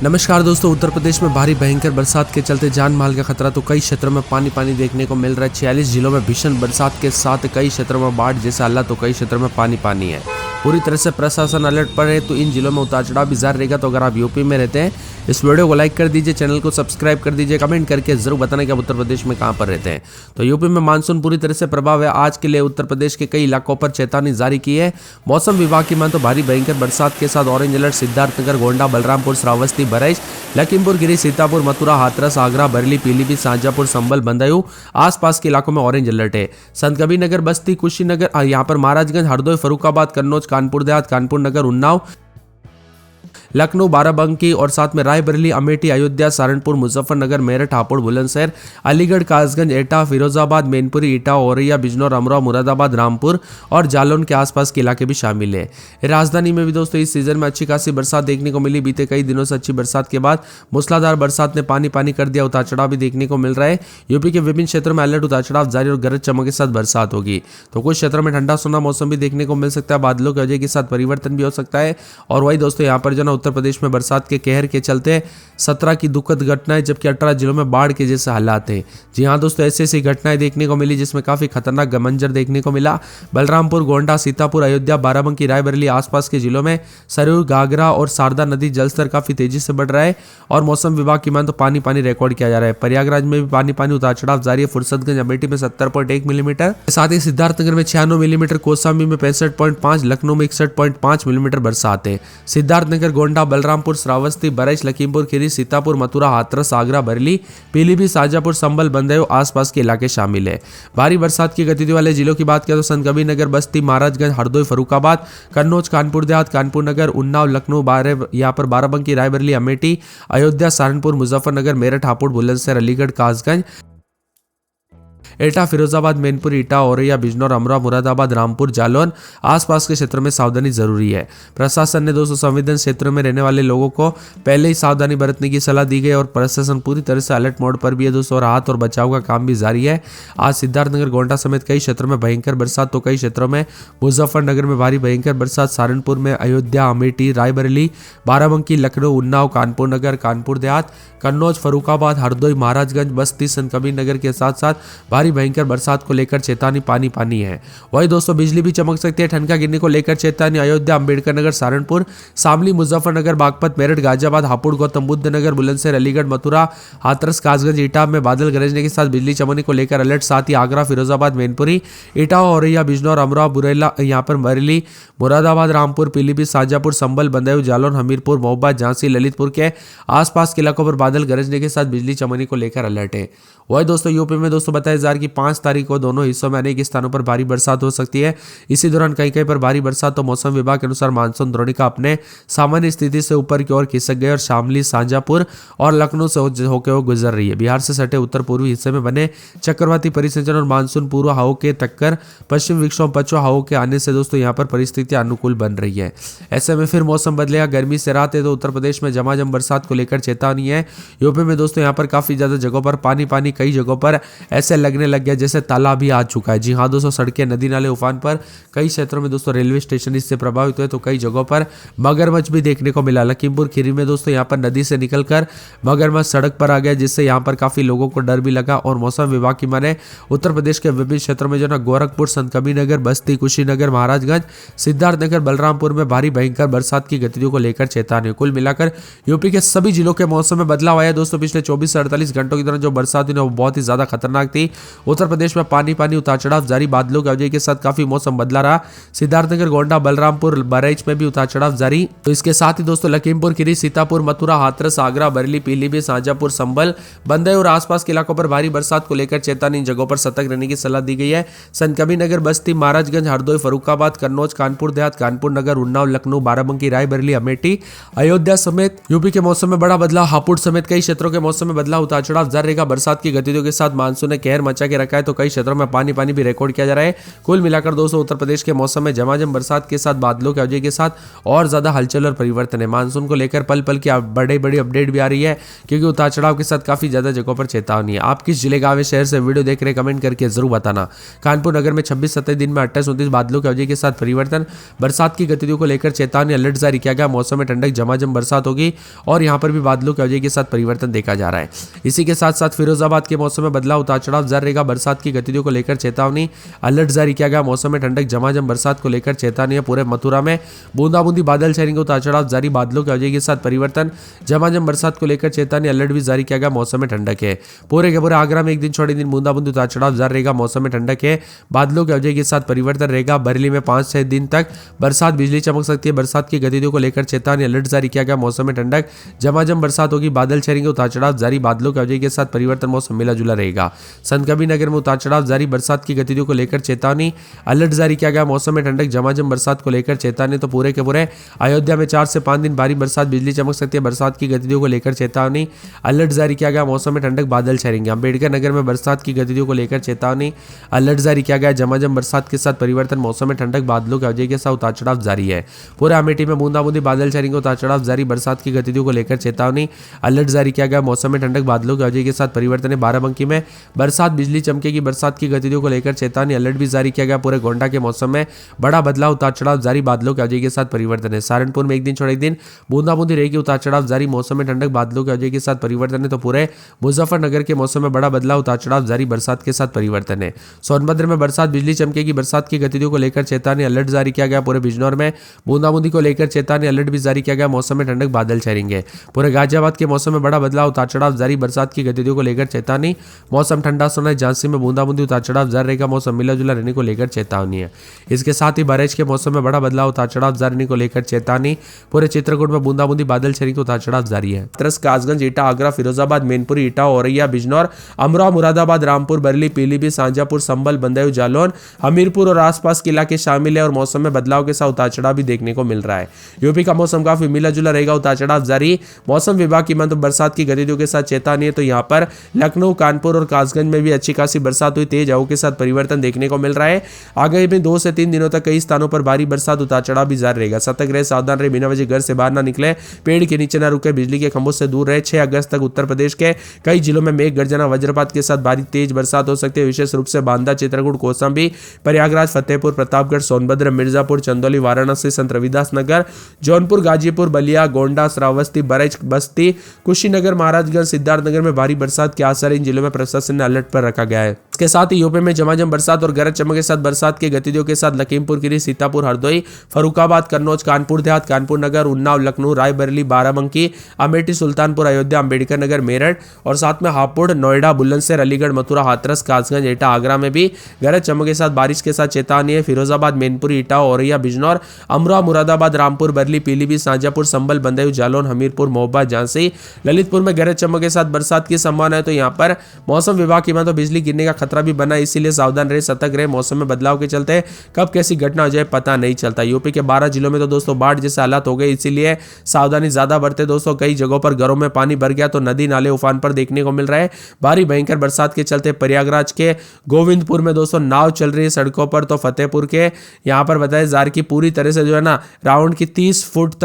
नमस्कार दोस्तों, उत्तर प्रदेश में भारी भयंकर बरसात के चलते जान माल का खतरा। तो कई क्षेत्रों में पानी देखने को मिल रहा है। 46 जिलों में भीषण बरसात के साथ कई क्षेत्रों में बाढ़ जैसा हालात, तो कई क्षेत्रों में पानी है। पूरी तरह से प्रशासन अलर्ट पर है। तो इन जिलों में उतार चढ़ाव भी जारी रहेगा। तो अगर आप यूपी में रहते हैं, इस वीडियो को लाइक कर दीजिए, चैनल को सब्सक्राइब कर दीजिए, कमेंट करके जरूर बताना कि आप उत्तर प्रदेश में कहां पर रहते हैं। तो यूपी में मानसून पूरी तरह से प्रभाव है। आज के लिए उत्तर प्रदेश के कई इलाकों पर चेतावनी जारी की है मौसम विभाग की मान। तो भारी भयंकर बरसात के साथ ऑरेंज अलर्ट सिद्धार्थनगर, गोंडा, बलरामपुर, श्रावस्ती, बहराइच, लखीमपुर खीरी, सीतापुर, मथुरा, हाथरस, आगरा, बरेली, पीलीभीत, शाजापुर, संभल, बदायूं आसपास के इलाकों में ऑरेंज अलर्ट है। संतकबीरनगर, बस्ती, कुशीनगर, यहाँ पर महाराजगंज, हरदोई, फर्रुखाबाद, कन्नौज, कानपुर देहात, कानपुर नगर, उन्नाव, लखनऊ, बाराबंकी और साथ में रायबरेली, अमेठी, अयोध्या, सहारनपुर, मुजफ्फरनगर, मेरठ, हापुड़, बुलंदशहर, अलीगढ़, कासगंज, एटा, फिरोजाबाद, मैनपुरी, इटा, औरैया, बिजनौर, अमरोहा, मुरादाबाद, रामपुर और जालौन के आसपास के इलाके भी शामिल है। राजधानी में भी दोस्तों इस सीजन में अच्छी खासी बरसात देखने को मिली। बीते कई दिनों से अच्छी बरसात के बाद मूसलाधार बरसात ने पानी कर दिया। उतार चढ़ाव भी देखने को मिल रहा है। यूपी के विभिन्न क्षेत्रों में अलर्ट, उतार चढ़ाव जारी और गरज चमक के साथ बरसात होगी। तो कुछ क्षेत्रों में ठंडा सोना मौसम भी देखने को मिल सकता है। बादलों की वजह के साथ परिवर्तन भी हो सकता है। और वही दोस्तों यहाँ पर जो ना उत्तर प्रदेश में बरसात के कहर के चलते 17 की दुखद घटनाएं, जबकि 18 जिलों में बाढ़ के जैसे हालात हैं। जी हाँ दोस्तों, ऐसी घटनाएं देखने को मिली जिसमें काफी खतरनाक मंजर देखने को मिला। बलरामपुर, गोंडा, सीतापुर, अयोध्या, बाराबंकी, रायबरेली आसपास के जिलों में सरयू, घाघरा और शारदा नदी जलस्तर काफी तेजी से बढ़ रहा है। और मौसम विभाग की मान तो पानी रिकॉर्ड किया जा रहा है। प्रयागराज में भी पानी उतार चढ़ाव जारी है। फुर्सतगंज, अमेठी में 70.1 मिलीमीटर, साथ ही सिद्धार्थनगर में 96 मिलीमीटर, कौशाम्बी में 65.5, लखनऊ में 61.5 मिलीमीटर बरसात है। सिद्धार्थनगर, गोंडा, बलरामपुर, श्रावस्ती, बहराइच, लखीमपुर खीरी, सीतापुर, मथुरा, हाथरस, आगरा, बरेली, पीलीभीत, शाजापुर, संभल, बदायूं आसपास के इलाके शामिल है। भारी बरसात की गतिविधि वाले जिलों की बात करें तो संतकबीरनगर, बस्ती, महाराजगंज, हरदोई, फर्रुखाबाद, कन्नौज, कानपुर देहात, कानपुर नगर, उन्नाव, लखनऊ, यहाँ पर बाराबंकी, रायबरेली, अमेठी, अयोध्या, सहारनपुर, मुजफ्फरनगर, मेरठ, हापुड़, बुलंदशहर, अलीगढ़, कासगंज, एटा, फिरोजाबाद, मैनपुरी, इटा, औरैया, बिजनौर, अमरोहा, मुरादाबाद, रामपुर, जालौन आसपास के क्षेत्रों में सावधानी जरूरी है। प्रशासन ने दोस्तों संवेदनशील क्षेत्रों में रहने वाले लोगों को पहले ही सावधानी बरतने की सलाह दी गई और प्रशासन पूरी तरह से अलर्ट मोड पर भी है दोस्तों। राहत और बचाव का काम भी जारी है। आज सिद्धार्थनगर, गोंडा समेत कई क्षेत्रों में भयंकर बरसात, तो कई क्षेत्रों में मुजफ्फरनगर में भारी भयंकर बरसात, सहारनपुर में, अयोध्या, अमेठी, रायबरेली, बाराबंकी, लखनऊ, उन्नाव, कानपुर नगर, कानपुर देहात, कन्नौज, फर्रुखाबाद, हरदोई, महाराजगंज, बस्ती, संतकबीरनगर के साथ साथ भारी भयंकर बरसात को लेकर चेतावनी पानी है। वही दोस्तों बिजली भी चमक सकती है। ठनका गिरने को लेकर चेतावनी। अयोध्या, अंबेडकर नगर, सहारनपुर, शामली, मुजफ्फरनगर, बागपत, मेरठ, गाजियाबाद, हापुड़, गौतम बुद्ध नगर, बुलंदशहर, अलीगढ़, मथुरा, हाथरस, कासगंज, इटा में बादल गरजने के साथ बिजली चमकने को लेकर अलर्ट। साथ ही आगरा, फिरोजाबाद, मैनपुरी, इटा, औरैया, बिजनौर, अमरोहा, बुरेला, यहाँ पर बरेली, मुरादाबाद, रामपुर, पीलीभीत, शाजापुर, संभल, बदायूं, जालौन, हमीरपुर, महोबा, झांसी, ललितपुर के आसपास के इलाकों पर बादल गरजने के साथ बिजली चमकने को लेकर अलर्ट है। वही दोस्तों यूपी में दोस्तों बताया जा रहा है कि 5 तारीख को दोनों हिस्सों में अनेक स्थानों पर भारी बरसात हो सकती है। इसी दौरान कहीं पर भारी बरसात। तो मौसम विभाग के अनुसार मानसून द्रोणिका अपने सामान्य स्थिति से ऊपर की ओर खिसक गई और शामली, शाजापुर और लखनऊ से होकर वो गुजर रही है। बिहार से सटे उत्तर पूर्वी हिस्से में बने चक्रवाती परिसंचरण और मानसून पूर्व हवाओं के टक्कर पश्चिम विक्षोभ पश्चिम हवाओं के आने से दोस्तों यहाँ पर परिस्थितियां अनुकूल बन रही है। ऐसे में फिर मौसम बदलेगा, गर्मी से राहत है। तो उत्तर प्रदेश में झमाझम बरसात को लेकर चेतावनी है। यूपी में दोस्तों यहाँ पर काफी ज्यादा जगहों पर पानी, कई जगहों पर ऐसे लगने लग गया जैसे तालाब भी आ चुका है। जी हाँ दोस्तों, सड़कें, नदी नाले उफान पर। कई क्षेत्रों में दोस्तों रेलवे स्टेशन इससे प्रभावित हुए। तो कई जगहों पर मगरमच्छ भी देखने को मिला। लखीमपुर खीरी में दोस्तों यहाँ पर नदी से निकलकर मगरमच्छ सड़क पर आ गया, जिससे यहाँ पर काफी लोगों को डर भी लगा। और मौसम विभाग की माने उत्तर प्रदेश के विभिन्न क्षेत्रों में जो ना गोरखपुर, संतकबीरनगर, बस्ती, कुशीनगर, महाराजगंज, सिद्धार्थनगर, बलरामपुर में भारी भयंकर बरसात की गतिविधियों को लेकर चेतावनी। कुल मिलाकर यूपी के सभी जिलों के मौसम में बदलाव आया दोस्तों। पिछले 24 से 48 घंटों के दौरान जो बरसात हुई वो बहुत ही ज्यादा खतरनाक थी। उत्तर प्रदेश में पानी उतार चढ़ाव जारी, बादलों की वजह के साथ काफी मौसम बदला रहा। सिद्धार्थनगर, गोंडा, बलरामपुर, बहराइच में भी उतार चढ़ाव जारी। तो इसके साथ ही दोस्तों लखीमपुर खीरी, सीतापुर, मथुरा, हाथरस, आगरा, बरेली, पीलीभीत, शाजापुर, संभल, बदायूं और आसपास के इलाकों पर भारी बरसात को लेकर चेतावनी। इन जगहों पर सतर्क रहने की सलाह दी गई है। संतकबीरनगर, बस्ती, महाराजगंज, हरदोई, फर्रुखाबाद, कन्नौज, कानपुर देहात, कानपुर नगर, उन्नाव, लखनऊ, बाराबंकी, रायबरेली, अमेठी, अयोध्या समेत यूपी के मौसम में बड़ा बदलाव। हापुड़ समेत कई क्षेत्रों के मौसम में बदलाव, उतार चढ़ाव जारी रहेगा। बरसात की गतिविधियों के साथ मानसून ने कहर मचा के रखा है, तो कई क्षेत्रों में पानी पानी भी रिकॉर्ड किया जा रहा है। कुल मिलाकर दोस्तों उत्तर प्रदेश के मौसम में झमाझम बरसात के साथ बादलों के अवधि के साथ और ज्यादा हलचल और परिवर्तन है। मानसून को लेकर पल पल की बड़ी बड़ी अपडेट भी आ रही है, क्योंकि उतार चढ़ाव के साथ काफी ज्यादा जगहों पर चेतावनी है। आप किस जिले गांव शहर से वीडियो देख रहे कमेंट करके जरूर बताना। कानपुर नगर में 26-27 दिन में 28-29 बादलों की अवधि के साथ परिवर्तन, बरसात की गतिविधियों को लेकर चेतावनी, अलर्ट जारी किया गया। मौसम में ठंडक, झमाझम बरसात होगी और यहां पर भी बादलों की अवधि के साथ परिवर्तन देखा जा रहा है। इसी के साथ साथ फिरोजाबाद के मौसम में बदलाव, उतार चढ़ाव जारी रहेगा। बरसात की गतिविधियों को लेकर चेतावनी, अलर्ट जारी किया गया। मौसम में ठंडक, झमाझम बरसात को लेकर चेतावनी है। पूरे मथुरा में बूंदाबूंदी बादल छाएंगे, उतार चढ़ाव जारी, बादलों की अवधि के साथ परिवर्तन, झमाझम बरसात को लेकर चेतावनी, अलर्ट भी जारी किया गया। मौसम में ठंडक है। पूरे के पूरे आगरा में एक दिन छोड़े दिन बूंदाबूंदी, उतार चढ़ाव जारी रहेगा। मौसम में ठंडक है, बादलों की अवधि के साथ परिवर्तन रहेगा। बरेली में 5-6 दिन तक बरसात, बिजली चमक सकती है। बरसात की गतिविधियों को लेकर चेतावनी, अलर्ट जारी किया गया। मौसम में ठंडक, झमाझम बरसात होगी, बादल छाएंगे, उतार चढ़ाव जारी, बादलों की अवधि के साथ परिवर्तन, मौसम मिला जुला रहेगा। संत कबीर नगर में उतार चढ़ाव जारी, बरसात की गतिविधियों को लेकर चेतावनी, अलर्ट जारी किया गया। मौसम में ठंडक, झमाझम बरसात को लेकर चेतावनी। तो पूरे के पूरे अयोध्या में 4 से 5 दिन भारी बरसात, बिजली चमक सकती है। बरसात की गतिविधियों को लेकर चेतावनी, अलर्ट जारी किया गया। मौसम में ठंडक, बादल छाएंगे। अंबेडकर नगर में बरसात की गतिविधियों को लेकर चेतावनी, अलर्ट जारी किया गया। झमाझम बरसात के साथ परिवर्तन, मौसम में ठंडक, बादलों की अवधि के साथ उतार चढ़ाव जारी है। पूरे अमेठी में बूंदाबूंदी बादल छाएंगे, उतार चढ़ाव जारी, बरसात की गतिविधियों को लेकर चेतावनी, अलर्ट जारी किया गया। मौसम में ठंडक, बादलों की अवधि के साथ परिवर्तन है। बाराबंकी में बरसात, बिजली चमकेगी, बरसात की गतिविधियों को लेकर चेतावनी, अलर्ट भी जारी किया गया। पूरे गोंडा के मौसम में बड़ा बदलाव, उतार चढ़ाव जारी, बादलों की अवधि के साथ परिवर्तन है। सहारनपुर में एक दिन छोड़े एक दिन बूंदाबूंदी रहेगी, उतार चढ़ाव जारी, मौसम में ठंडक, बादलों की अवधि के साथ परिवर्तन है। तो पूरे मुजफ्फरनगर के मौसम में बड़ा बदलाव, उतार चढ़ाव जारी, बरसात के साथ परिवर्तन है। सोनभद्र में बरसात, बिजली चमकेगी, बरसात की गतिविधियों को लेकर चेतावनी, अलर्ट जारी किया गया। पूरे बिजनौर में बूंदाबूंदी को लेकर चेतावनी, अलर्ट भी जारी किया गया। मौसम में ठंडक, बादल छाएंगे। पूरे गाजियाबाद के मौसम में बड़ा बदलाव, उतार चढ़ाव जारी, बरसात की गतिविधियों को लेकर चेतावनी, मौसम ठंडा सोना है। झांसी में बूंदाबूंदी, उतार चढ़ाव जारी रहेगा। मौसम मिला जुला रहने को लेकर चेतावनी है। इसके साथ ही बरेज के मौसम में बड़ा बदलाव, उतार चढ़ाव जारी रहने को लेकर चेतावनी। पूरे चित्रकूट में बूंदाबूंदी बादल छाएंगे, उतार चढ़ाव जारी है। हाथरस, कासगंज, एटा, आगरा, फिरोजाबाद, मैनपुरी, इटा, औरैया, बिजनौर, अमरोहा, मुरादाबाद, रामपुर, बरेली, पीलीभीत, शाहजहांपुर, संभल, बदायूं, जालौन, हमीरपुर और आसपास के इलाके शामिल है। और मौसम में बदलाव के साथ उतार चढ़ाव भी देखने को मिल रहा है। यूपी का मौसम काफी मिला जुला रहेगा, उतार चढ़ाव जारी। मौसम विभाग की माने बरसात की गतिविधियों के साथ चेतावनी है। तो यहाँ पर लखनऊ, कानपुर और कासगंज में भी अच्छी खासी बरसात हुई, तेज हवाओं के साथ परिवर्तन देखने को मिल रहा है। आगे भी 2 से 3 दिनों तक कई स्थानों पर भारी बरसात, उतार चढ़ाव भी जारी रहेगा। सतर्क रहे, सावधान रहे, बिना वजह घर से बाहर ना निकले, पेड़ के नीचे ना रुके, बिजली के खंभों से दूर रहे। 6 अगस्त तक उत्तर प्रदेश के कई जिलों में मेघ गर्जना, वज्रपात के साथ भारी तेज बरसात हो सकती है। विशेष रूप से बांदा, चित्रकूट, कौशाम्बी, प्रयागराज, फतेहपुर, प्रतापगढ़, सोनभद्र, मिर्जापुर, चंदौली, वाराणसी, संत रविदास नगर, जौनपुर, गाजीपुर, बलिया, गोंडा, श्रावस्ती, बरेली, बस्ती, कुशीनगर, महाराजगंज, सिद्धार्थनगर में भारी बरसात के आसार इन जिलों में प्रशासन ने अलर्ट पर रखा गया है। इसके साथ ही यूपी में झमाझम बरसात और गरज चमक के साथ बरसात की गतिविधियों के साथ लखीमपुर खीरी, सीतापुर, हरदोई, फरुखाबाद, कन्नौज, कानपुर देहात, कानपुर नगर, उन्नाव, लखनऊ, रायबरेली, बाराबंकी, अमेठी, सुल्तानपुर, अयोध्या, अंबेडकर नगर, मेरठ और साथ में हापुड़, नोएडा, बुलंदशहर, अलीगढ़, मथुरा, हाथरस, कासगंज, एटा, आगरा में भी गरज चमक के साथ बारिश के साथ चेतावनी है। फिरोजाबाद, मैनपुरी, इटा, औरैया, बिजनौर, अमरोहा, मुरादाबाद, रामपुर, बरेली, पीलीभीत, शाहजहांपुर, संभल, बदायूं, जालौन, हमीरपुर, महोबा, झांसी, ललितपुर में गरज चमक के साथ बरसात की संभावना है। तो यहाँ पर मौसम विभाग की माने तो बिजली गिरने का खतरा भी बना है, इसीलिए सावधान रहे, सतर्क रहे। मौसम में बदलाव के चलते कब कैसी घटना हो जाए पता नहीं चलता। यूपी के 12 जिलों में तो दोस्तों बाढ़ जैसे हालात हो गए, इसीलिए सावधानी ज्यादा बरते दोस्तों। कई जगहों पर घरों में पानी भर गया, तो नदी नाले उफान पर देखने को मिल रहा है। भारी भयंकर बरसात के चलते प्रयागराज के गोविंदपुर में दोस्तों नाव चल रही है सड़कों पर। तो फतेहपुर के यहाँ पर बताया जार की पूरी तरह से जो है ना राउंड की 30 फुट तक